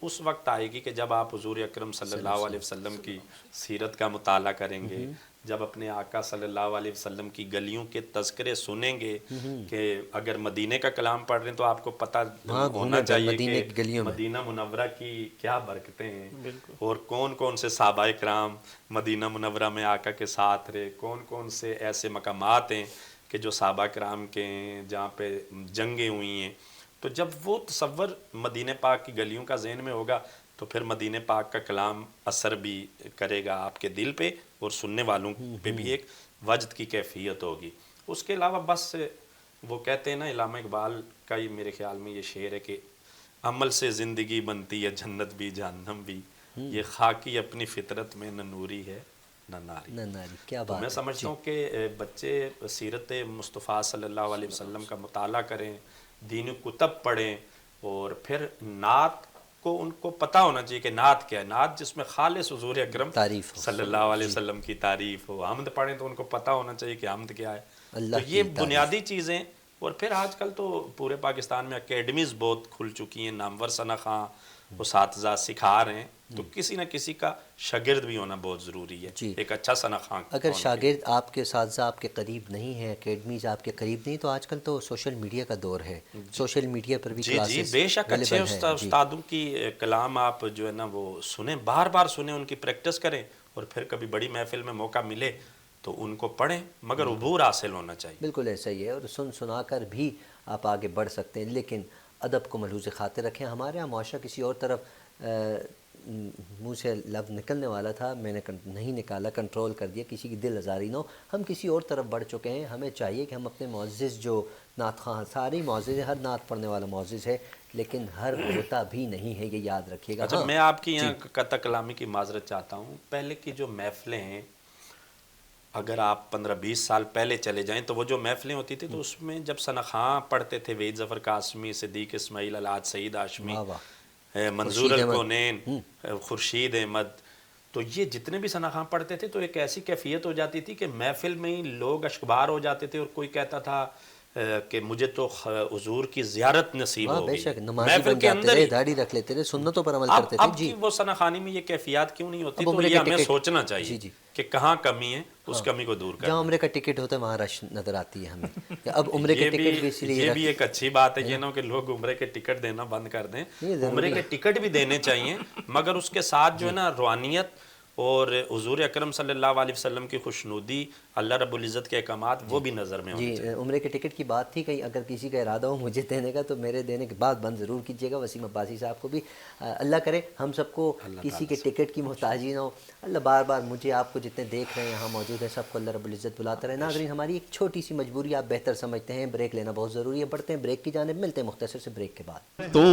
اس وقت آئے گی کہ جب آپ حضور اکرم صلی اللہ علیہ وسلم کی سیرت کا مطالعہ کریں گے، جب اپنے آقا صلی اللہ علیہ وسلم کی گلیوں کے تذکرے سنیں گے. کہ اگر مدینے کا کلام پڑھ رہے ہیں تو آپ کو پتہ ہونا چاہیے کہ مدینہ منورہ کی کیا برکتیں ہیں، اور کون کون سے صحابہ کرام مدینہ منورہ میں آقا کے ساتھ رہے، کون کون سے ایسے مقامات ہیں کہ جو صحابہ کرام کے ہیں جہاں پہ جنگیں ہوئی ہیں. تو جب وہ تصور مدینہ پاک کی گلیوں کا ذہن میں ہوگا تو پھر مدینہ پاک کا کلام اثر بھی کرے گا آپ کے دل پہ، اور سننے والوں پہ بھی ایک وجد کی کیفیت ہوگی. اس کے علاوہ بس وہ کہتے ہیں نا، علامہ اقبال کا ہی میرے خیال میں یہ شعر ہے کہ عمل سے زندگی بنتی ہے جنت بھی جہنم بھی، یہ خاکی اپنی فطرت میں نہ نوری ہے نہ ناری. کیا بات. میں سمجھتا ہوں کہ بچے سیرت مصطفیٰ صلی اللہ علیہ وسلم کا مطالعہ کریں، دینی کتب پڑھیں، اور پھر نعت کو ان کو پتہ ہونا چاہیے کہ نعت کیا ہے. نعت جس میں خالص حضور اکرم صلی اللہ علیہ وسلم کی تعریف ہو. حمد پڑھیں تو ان کو پتہ ہونا چاہیے کہ حمد کیا ہے. تو یہ بنیادی چیزیں. اور پھر آج کل تو پورے پاکستان میں اکیڈمیز بہت کھل چکی ہیں، نامور شناخواں اساتذہ سکھا رہے ہیں، تو کسی نہ کسی کا شاگرد بھی ہونا بہت ضروری ہے. ایک اچھا شناخواں اگر شاگرد آپ کے اساتذہ آپ کے قریب نہیں ہیں، اکیڈمیز آپ کے قریب نہیں، تو آج کل تو سوشل میڈیا کا دور ہے، سوشل میڈیا پر بھی کلاسز بے شک اچھے استادوں کی کلام آپ جو ہے نا وہ سنیں، بار بار سنیں، ان کی پریکٹس کریں، اور پھر کبھی بڑی محفل میں موقع ملے تو ان کو پڑھیں، مگر عبور حاصل ہونا چاہیے. بالکل ایسا ہی ہے، اور سنا کر بھی آپ آگے بڑھ سکتے ہیں، لیکن ادب کو ملحوظ خاطر رکھیں. ہمارے یہاں معاشرہ کسی اور طرف منہ سے لفظ نکلنے والا تھا، میں نے نہیں نکالا، کنٹرول کر دیا، کسی کی دل آزاری نہ ہو. ہم کسی اور طرف بڑھ چکے ہیں. ہمیں چاہیے کہ ہم اپنے معزز جو نعت خواہ، سارے معزز ہیں، ہر نعت پڑھنے والا معزز ہے، لیکن ہر ہوتا بھی نہیں ہے، یہ یاد رکھیے گا. اچھا میں آپ کی یہاں قطع کلامی کی معذرت چاہتا ہوں. پہلے کی جو محفلیں ہیں، اگر آپ 15-20 سال پہلے چلے جائیں تو وہ جو محفلیں ہوتی تھی تو اس میں جب ثناخواں پڑھتے تھے، وحید ظفر قاسمی، صدیق اسماعیل، الحاج سعید ہاشمی، منظور الکونین، خورشید احمد، تو یہ جتنے بھی ثناخواں پڑھتے تھے تو ایک ایسی کیفیت ہو جاتی تھی کہ محفل میں ہی لوگ اشکبار ہو جاتے تھے، اور کوئی کہتا تھا کہ مجھے تو حضور کی زیارت نصیب ہوگی. بے شک نمازی بن جاتے تھے، داڑھی رکھ لیتے تھے، سنتوں پر عمل کرتے تھے. اب کی وہ ثناخوانی میں یہ کیفیات کیوں نہیں ہوتی؟ تو یہ ہمیں سوچنا چاہیے کہ کہاں کمی ہے، اس کمی کو دور کرنا. جہاں عمرے کا ٹکٹ ہوتا ہے وہاں رش نظر آتی ہے ہمیں. اب عمرے کے ٹکٹ بھی اسی لیے یہ بھی ایک اچھی بات ہے، یہ نہ کہ لوگ عمرے کے ٹکٹ دینا بند کر دیں. عمرے کے ٹکٹ بھی دینے چاہیے، مگر اس کے ساتھ جو ہے نا روحانیت اور حضور اکرم صلی اللہ علیہ وسلم کی خوشنودی، اللہ رب العزت کے احکامات، وہ بھی نظر میں ہونے چاہیے. عمرے کے ٹکٹ کی بات تھی، کہیں اگر کسی کا ارادہ ہو مجھے دینے کا تو میرے دینے کے بعد بند ضرور کیجیے گا. وسیم عباسی صاحب کو بھی اللہ کرے ہم سب کو کسی کے ٹکٹ کی محتاجی نہ ہو. اللہ بار بار مجھے، آپ کو جتنے دیکھ رہے ہیں یہاں موجود ہیں، سب کو اللہ رب العزت بلاتا رہے. ناظرین ہماری ایک چھوٹی سی مجبوری آپ بہتر سمجھتے ہیں، بریک لینا بہت ضروری ہے. بڑھتے ہیں بریک کی جانب، ملتے ہیں مختصر سے بریک کے بعد. تو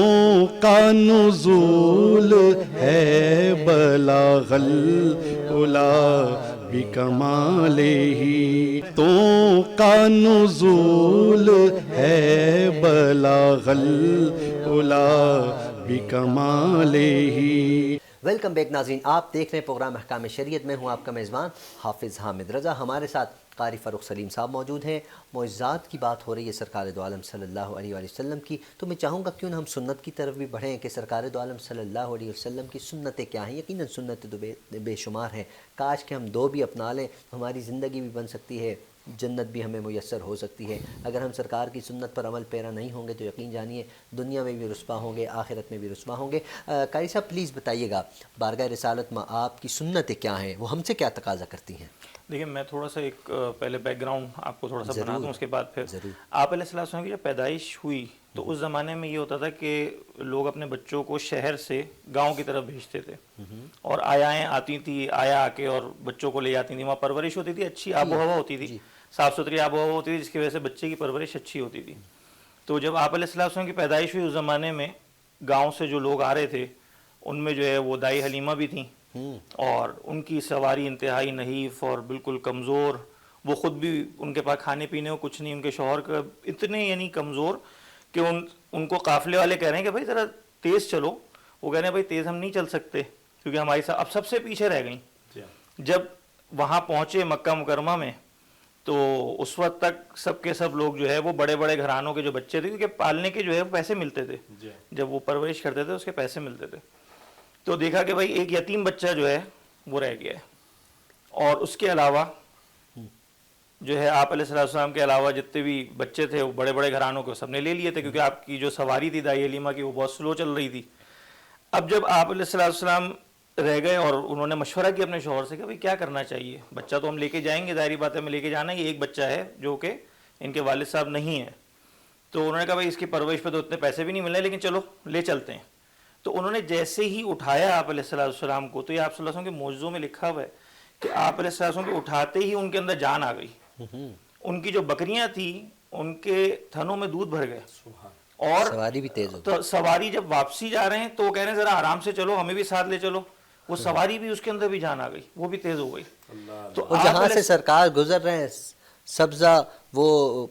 کا نزول ہے بلاغ العلا بکمالہ، تو کا نزول ہے بلاغ العلا بکمالہ. ویلکم بیک ناظرین، آپ دیکھ رہے ہیں پروگرام احکام شریعت. میں ہوں آپ کا میزبان حافظ حامد رضا. ہمارے ساتھ قاری فاروق سلیم صاحب موجود ہیں. معجزات کی بات ہو رہی ہے سرکار دو عالم صلی اللہ علیہ وآلہ وسلم کی، تو میں چاہوں گا کیوں نہ ہم سنت کی طرف بھی بڑھیں کہ سرکار دو عالم صلی اللہ علیہ وسلم کی سنتیں کیا ہیں. یقیناً سنتیں تو بے شمار ہیں. کاش کہ ہم دو بھی اپنا لیں تو ہماری زندگی بھی بن سکتی ہے، جنت بھی ہمیں میسر ہو سکتی ہے. اگر ہم سرکار کی سنت پر عمل پیرا نہیں ہوں گے تو یقین جانیے دنیا میں بھی رسوا ہوں گے، آخرت میں بھی رسوا ہوں گے. قاری صاحب پلیز بتائیے گا بارگاہ رسالت میں آپ کی سنتیں کیا ہیں، وہ ہم سے کیا تقاضا کرتی ہیں؟ دیکھیں میں تھوڑا سا ایک پہلے بیک گراؤنڈ آپ کو تھوڑا سا بنا دوں، اس کے بعد پھر آپ علیہ السلام کی جب پیدائش ہوئی تو اس زمانے میں یہ ہوتا تھا کہ لوگ اپنے بچوں کو شہر سے گاؤں کی طرف بھیجتے تھے، اور آیائیں آتی تھیں، آیا آ کے اور بچوں کو لے جاتی تھیں. وہاں پرورش ہوتی تھی، اچھی آب و ہوا ہوتی تھی، صاف ستھری آب و ہوا ہوتی تھی، جس کی وجہ سے بچے کی پرورش اچھی ہوتی تھی. تو جب آپ علیہ السلام کی پیدائش ہوئی اس زمانے میں گاؤں سے جو لوگ آ رہے تھے ان میں جو ہے وہ دائی حلیمہ بھی تھیں، اور ان کی سواری انتہائی نحیف اور بالکل کمزور. وہ خود بھی ان کے پاس کھانے پینے کو کچھ نہیں، ان کے شوہر کا اتنے یعنی کمزور کہ ان کو قافلے والے کہہ رہے ہیں کہ بھائی ذرا تیز چلو. وہ کہہ رہے ہیں بھائی تیز ہم نہیں چل سکتے کیونکہ ہماری اب سب سے پیچھے رہ گئیں. جب وہاں پہنچے مکہ مکرمہ میں تو اس وقت تک سب کے سب لوگ جو ہے وہ بڑے بڑے گھرانوں کے جو بچے تھے، کیونکہ پالنے کے جو ہے پیسے ملتے تھے، جب وہ پرورش کرتے تھے اس کے پیسے ملتے تھے. تو دیکھا کہ بھائی ایک یتیم بچہ جو ہے وہ رہ گیا ہے، اور اس کے علاوہ جو ہے آپ علیہ السلام کے علاوہ جتنے بھی بچے تھے وہ بڑے بڑے گھرانوں کو سب نے لے لیے تھے، کیونکہ آپ کی جو سواری تھی دائی حلیمہ کی وہ بہت سلو چل رہی تھی. اب جب آپ علیہ السلام رہ گئے اور انہوں نے مشورہ کیا اپنے شوہر سے کہ بھائی کیا کرنا چاہیے، بچہ تو ہم لے کے جائیں گے، ظاہری بات ہے ہمیں لے کے جانا ہے، یہ ایک بچہ ہے جو کہ ان کے والد صاحب نہیں ہیں. تو انہوں نے کہا بھائی اس کی پرورش پہ تو اتنے پیسے بھی نہیں ملے، لیکن چلو لے چلتے ہیں. تو انہوں نے جیسے ہی اٹھایا آپ علیہ السلام کو، تو یہ آپ صلی اللہ علیہ وسلم کے معجزوں میں لکھا ہوا ہے کہ آپ علیہ السلام کو اٹھاتے ہی ان کے اندر جان آ گئی. ان کی جو بکریاں تھیں ان کے تھنوں میں دودھ بھر گئے، اور سواری بھی تیز تو سواری جب واپسی جا رہے ہیں تو وہ کہہ رہے ہیں ذرا آرام سے چلو، ہمیں بھی ساتھ لے چلو. وہ سواری بھی اس کے اندر بھی جان آ گئی، وہ بھی تیز ہو گئی. تو جہاں سے سرکار گزر رہے ہیں سبزہ وہ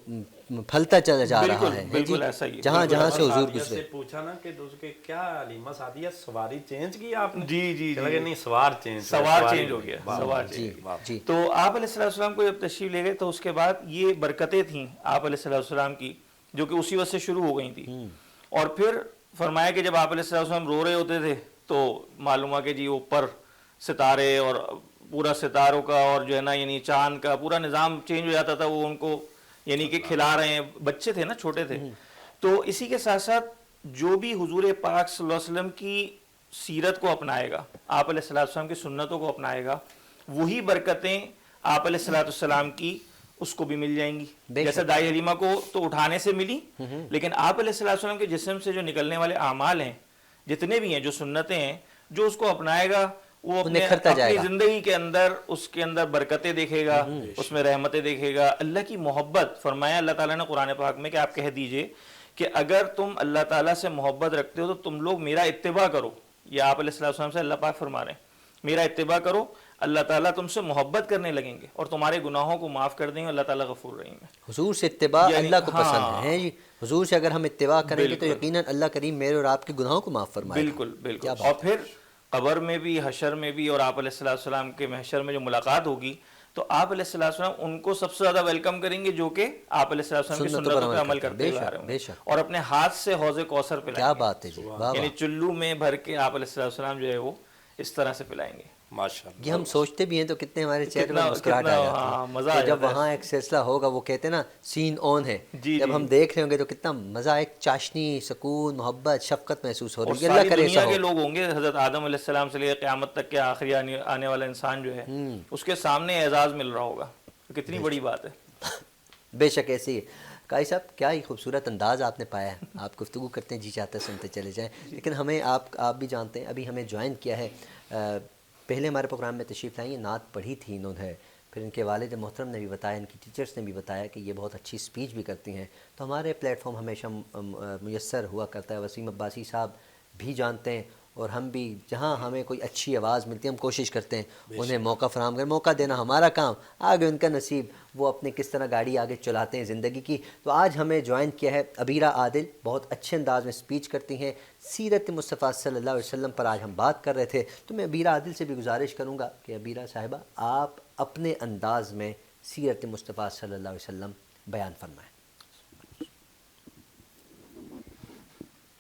پھلتا چلا جا رہا ہے. بالکل ایسا ہی جہاں جہاں سے حضور گزرے. پوچھا نا کہ کیا حلیمہ سعدیہ سواری چینج کی آپ نے؟ جی نہیں، سوار چینج ہو گیا، سوار چینج. تو آپ علیہ السلام کو جب تشریف لے گئے تو اس کے بعد یہ برکتیں تھیں آپ علیہ السلام کی جو کہ اسی وقت سے شروع ہو گئی تھیں. اور پھر فرمایا کہ جب آپ علیہ السلام رو رہے ہوتے تھے تو معلوم ہوا کہ جی اوپر ستارے اور پورا ستاروں کا اور جو ہے نا یعنی چاند کا پورا نظام چینج ہو جاتا تھا. وہ ان کو یعنی کہ کھلا رہے ہیں، بچے تھے نا، چھوٹے تھے. تو اسی کے ساتھ ساتھ جو بھی حضور پاک صلی اللہ علیہ وسلم کی سیرت کو اپنائے گا، آپ علیہ السلام کی سنتوں کو اپنائے گا، وہی برکتیں آپ علیہ السلام کی اس کو بھی مل جائیں گی. جیسے دائی حلیمہ کو تو اٹھانے سے ملی، لیکن آپ علیہ السلام کے جسم سے جو نکلنے والے اعمال ہیں جتنے بھی ہیں جو سنتیں ہیں، جو اس کو اپنائے گا وہ نکھرتا جائے اپنی گا، زندگی کے اندر اس کے اندر برکتیں دیکھے گا، اس میں رحمتیں دیکھے گا، اللہ کی محبت. فرمایا اللہ تعالیٰ نے قرآن پاک میں کہ آپ کہہ دیجئے کہ اگر تم اللہ تعالیٰ سے محبت رکھتے ہو تو تم لوگ میرا اتباع کرو. یہ آپ علیہ السلام سے اللہ پاک فرما رہے ہیں میرا اتباع کرو، اللہ تعالیٰ تم سے محبت کرنے لگیں گے اور تمہارے گناہوں کو معاف کر دیں گے. اللہ تعالیٰ غفور رحیم ہے. حضور سے اتباع یعنی اللہ کو ہاں، پسند ہے جی. حضور سے اگر ہم اتباع کریں گے تو بالکل. یقیناً اللہ کریم میرے اور آپ کے گناہوں کو معاف فرمائے گا. بالکل بالکل. کیا بات اور پھر قبر میں بھی، حشر میں بھی، اور آپ علیہ السلام کے محشر میں جو ملاقات ہوگی تو آپ علیہ السلام ان کو سب سے زیادہ ویلکم کریں گے جو کہ آپ علیہ السلام کی سنتوں پر عمل کرتے ہوئے آ رہے ہوں گے، اور اپنے ہاتھ سے حوض کوثر پلائیں گے. کیا بات ہے جی، واہ یعنی واہ. چلو میں بھر کے آپ علیہ السلام جو ہے وہ اس طرح سے پلائیں گے. ماشاءاللہ. یہ ہم سوچتے بھی ہیں تو کتنے ہمارے چہرے پر کتنا- مسکراہٹ آ کتنا- جاتی ہاں، ہے. مزہ آ تو جب جاتا ہے. وہاں ایک سلسلہ ہوگا، وہ کہتے ہیں نا سین آن ہے، جی، جب جی. ہم دیکھ رہے ہوں گے تو کتنا مزہ، ایک چاشنی، سکون، محبت، شفقت محسوس ہو اور رہی ہے. ساری اللہ کرے دنیا ایسا کے ہو. لوگ ہوں گے، حضرت آدم علیہ السلام سے لے کے قیامت تک کے آخری آنے والا انسان جو ہے اس کے سامنے اعزاز مل رہا ہوگا. کتنی بڑی بات ہے. بے شک ایسے ہی. قاری صاحب کیا ہی خوبصورت انداز آپ نے پایا ہے. آپ گفتگو کرتے ہیں، جی چاہتے ہیں سنتے چلے جائیں. لیکن ہمیں آپ بھی جانتے ہیں، ابھی ہمیں جوائن کیا ہے، پہلے ہمارے پروگرام میں تشریف لائیں، نعت پڑھی تھی انہوں نے، پھر ان کے والد محترم نے بھی بتایا، ان کی ٹیچرز نے بھی بتایا کہ یہ بہت اچھی اسپیچ بھی کرتی ہیں. تو ہمارے پلیٹ فارم ہمیشہ میسر ہوا کرتا ہے. وسیم عباسی صاحب بھی جانتے ہیں، اور ہم بھی جہاں ہمیں کوئی اچھی آواز ملتی ہے ہم کوشش کرتے ہیں انہیں موقع فراہم کریں. موقع دینا ہمارا کام، آگے ان کا نصیب، وہ اپنے کس طرح گاڑی آگے چلاتے ہیں زندگی کی. تو آج ہمیں جوائن کیا ہے عبیرہ عادل، بہت اچھے انداز میں اسپیچ کرتی ہیں. سیرت مصطفیٰ صلی اللہ علیہ وسلم پر آج ہم بات کر رہے تھے. تو میں عبیرہ عادل سے بھی گزارش کروں گا کہ عبیرہ صاحبہ آپ اپنے انداز میں سیرت مصطفیٰ صلی اللہ علیہ وسلم بیان فرمائیں.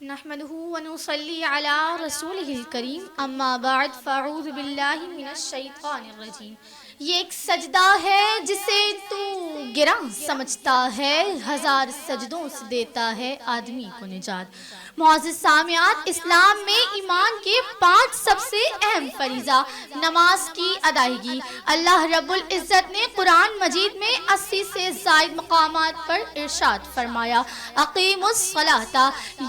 نحمده ونصلي على رسوله الكريم اما بعد فاعوذ باللہ من الشیطان الرجیم. یہ ایک سجدہ ہے جسے تو گراں سمجھتا ہے، ہزار سجدوں سے دیتا ہے آدمی کو نجات. معزز سامعات، اسلام میں ایمان کے 5 سب سے اہم فریضہ نماز کی ادائیگی. اللہ رب العزت نے قرآن مجید میں 80 سے زائد مقامات پر ارشاد فرمایا، اقیموا الصلاۃ،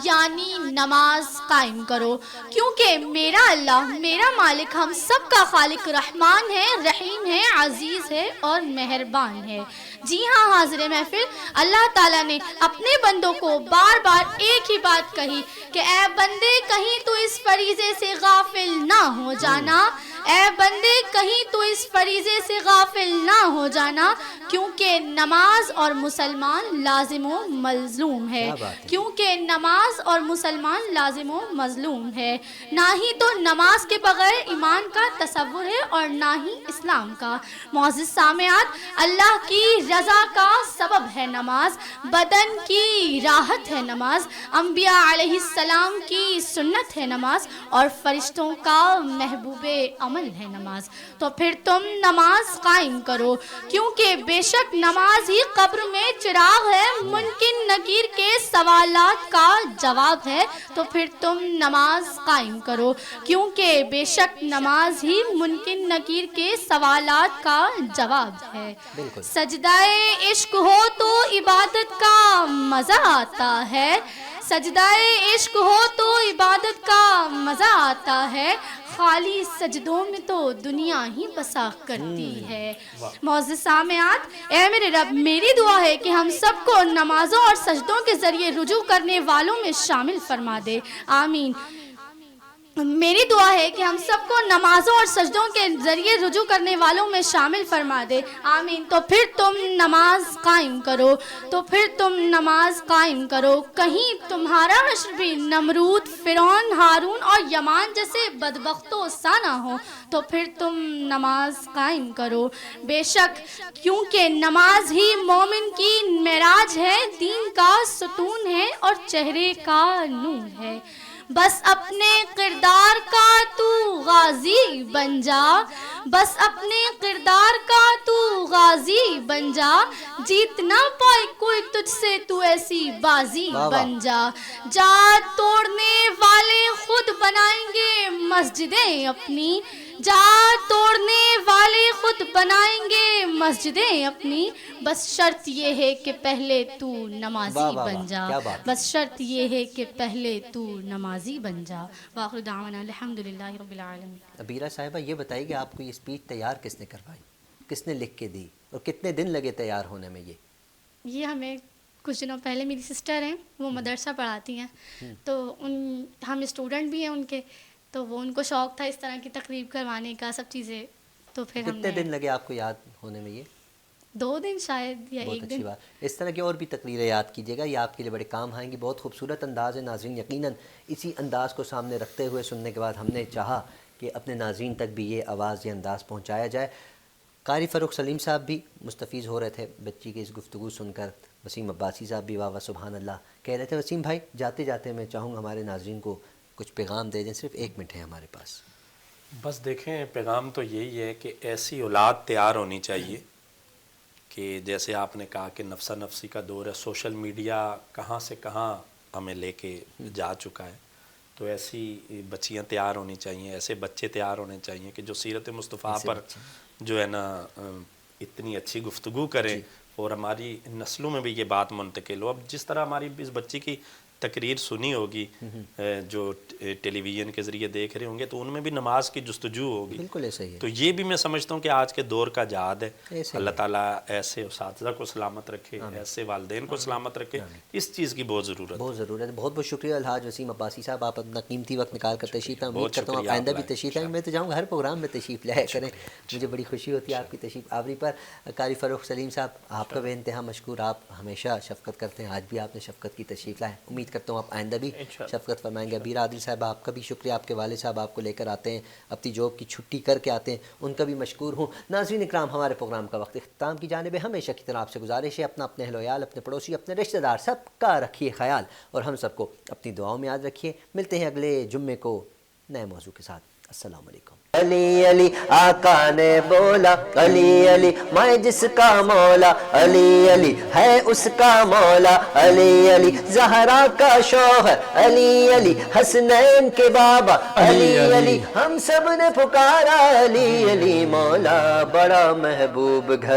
یعنی نماز قائم کرو، کیونکہ میرا اللہ، میرا مالک، ہم سب کا خالق رحمان ہے، رحیم ہے، عزیز ہے اور مہربان ہے. جی ہاں حاضر محفل، اللہ تعالیٰ نے اپنے بندوں کو بار بار ایک ہی بات کہی کہ اے بندے کہیں تو اس فریضے سے غافل نہ ہو جانا، اے بندے کہیں تو اس فریضے سے غافل نہ ہو جانا، کیونکہ نماز اور مسلمان لازم و مظلوم ہے، کیونکہ نماز اور مسلمان لازم و مظلوم ہے. نہ ہی تو نماز کے بغیر ایمان کا تصور ہے اور نہ ہی اسلام کا. معزز سامعات، اللہ کی رضا کا سبب ہے نماز، بدن کی راحت ہے نماز، انبیاء علیہ السلام کی سنت ہے نماز، اور فرشتوں کا محبوب عمل ہے نماز. تو پھر تم نماز قائم کرو، کیونکہ بے شک نماز ہی قبر میں چراغ ہے، ممکن نکیر کے سوالات کا جواب ہے. تو پھر تم نماز قائم کرو، کیونکہ بے شک نماز ہی ممکن نکیر کے سوالات کا جواب ہے. سجدہ عشق ہو تو عبادت کا مزہ آتا ہے، سجدہ عشق ہو تو عبادت کا مزہ آتا ہے، خالی سجدوں میں تو دنیا ہی بسا کرتی ہے. معزز سامعات، اے میرے رب، میری دعا ہے کہ ہم سب کو نمازوں اور سجدوں کے ذریعے رجوع کرنے والوں میں شامل فرما دے. آمین. میری دعا ہے کہ ہم سب کو نمازوں اور سجدوں کے ذریعے رجوع کرنے والوں میں شامل فرما دے. آمین. تو پھر تم نماز قائم کرو، تو پھر تم نماز قائم کرو، کہیں تمہارا حشر بھی نمرود، فرعون، ہارون اور یمان جیسے بدبختوں سا نہ ہو. تو پھر تم نماز قائم کرو، بے شک کیونکہ نماز ہی مومن کی معراج ہے، دین کا ستون ہے اور چہرے کا نور ہے. بس اپنے کردار کا تو غازی بن جا، بس اپنے کردار کا تو غازی بن جا، جیت نہ پائے کوئی تجھ سے تو ایسی بازی بن جا. جا توڑنے والے خود بنائیں گے مسجدیں اپنی، جا توڑنے والے خود بنائیں گے مسجدیں اپنی، بس شرط یہ ہے کہ پہلے تو نمازی بن جا، بس شرط یہ ہے کہ پہلے تو نمازی بن جا۔ وآخر دعوانا الحمدللہ رب العالمین۔ ابیرہ صاحبہ یہ بتائیے کہ آپ کو یہ اسپیچ تیار کس نے کروائی، کس نے لکھ کے دی، اور کتنے دن لگے تیار ہونے میں؟ یہ ہمیں کچھ دنوں پہلے، میری سسٹر ہیں وہ مدرسہ پڑھاتی ہیں، تو ہم اسٹوڈنٹ بھی ہیں ان کے، تو وہ ان کو شوق تھا اس طرح کی تقریب کروانے کا، سب چیزیں، تو پھر ہم کتنے دن لگے آپ کو یاد ہونے میں؟ یہ 2 دن شاید یا 1 دن۔ بہت اچھی بات۔ اس طرح کی اور بھی تقریریں یاد کیجیے گا، یہ آپ کے لیے بڑے کام آئیں گی۔ بہت خوبصورت انداز ہے ناظرین، یقیناً اسی انداز کو سامنے رکھتے ہوئے سننے کے بعد ہم نے چاہا کہ اپنے ناظرین تک بھی یہ آواز، یہ انداز پہنچایا جائے۔ قاری فروخ سلیم صاحب بھی مستفیض ہو رہے تھے بچی کی اس گفتگو سن کر، وسیم عباسی صاحب بھی واہ واہ سبحان اللہ کہہ رہے تھے۔ وسیم بھائی جاتے جاتے میں چاہوں گا ہمارے ناظرین کو کچھ پیغام دے دیں، صرف 1 منٹ ہے ہمارے پاس۔ بس دیکھیں، پیغام تو یہی ہے کہ ایسی اولاد تیار ہونی چاہیے کہ جیسے آپ نے کہا کہ نفسا نفسی کا دور ہے، سوشل میڈیا کہاں سے کہاں ہمیں لے کے جا چکا ہے، تو ایسی بچیاں تیار ہونی چاہیے، ایسے بچے تیار ہونے چاہیے کہ جو سیرت مصطفیٰ پر جو ہے نا اتنی اچھی گفتگو کریں اور ہماری نسلوں میں بھی یہ بات منتقل ہو۔ اب جس طرح ہماری اس بچی کی تقریر سنی ہوگی جو ٹیلی ویژن کے ذریعے دیکھ رہے ہوں گے، تو ان میں بھی نماز کی جستجو ہوگی۔ بالکل ایسا ہی ہے۔ تو یہ بھی میں سمجھتا ہوں کہ آج کے دور کا جہاد ہے۔ اللہ تعالیٰ ایسے اساتذہ کو سلامت رکھے، ایسے والدین کو سلامت رکھے، اس چیز کی بہت ضرورت ہے۔ بہت ضرورت ہے۔ بہت بہت شکریہ الحاج وسیم عباسی صاحب، آپ اپنا قیمتی وقت نکال کر تشریف لائیں۔ امید کرتا ہوں آپ آئندہ بھی تشریف لائیں۔ میں تو چاہوں گا ہر پروگرام میں تشریف لایا کریں، مجھے بڑی خوشی ہوتی ہے آپ کی تشریف آوری پر۔ قاری فروخ سلیم صاحب آپ کا بے انتہا مشکور، آپ ہمیشہ شفقت کرتے ہیں، آج بھی آپ نے شفقت کی تشریف لائیں۔ امید کرتا ہوں آپ آئندہ بھی شفقت فرمائیں گے۔ ابیرہ عادل صاحب آپ کا بھی شکریہ، آپ کے والد صاحب آپ کو لے کر آتے ہیں، اپنی جاب کی چھٹی کر کے آتے ہیں، ان کا بھی مشکور ہوں۔ ناظرین اکرام، ہمارے پروگرام کا وقت اختتام کی جانب ہے۔ ہمیشہ کی طرح آپ سے گزارش ہے، اپنے اہل و عیال، اپنے پڑوسی، اپنے رشتہ دار سب کا رکھیے خیال، اور ہم سب کو اپنی دعاؤں میں یاد رکھیے۔ ملتے ہیں اگلے جمعے کو نئے موضوع کے ساتھ۔ السلام علیکم۔ علی علی آقا نے بولا، علی علی میں جس کا مولا، علی علی ہے اس کا مولا، علی علی زہرا کا شوہر، علی علی حسنین کے بابا، علی علی ہم سب نے پکارا، علی علی مولا بڑا محبوب گھر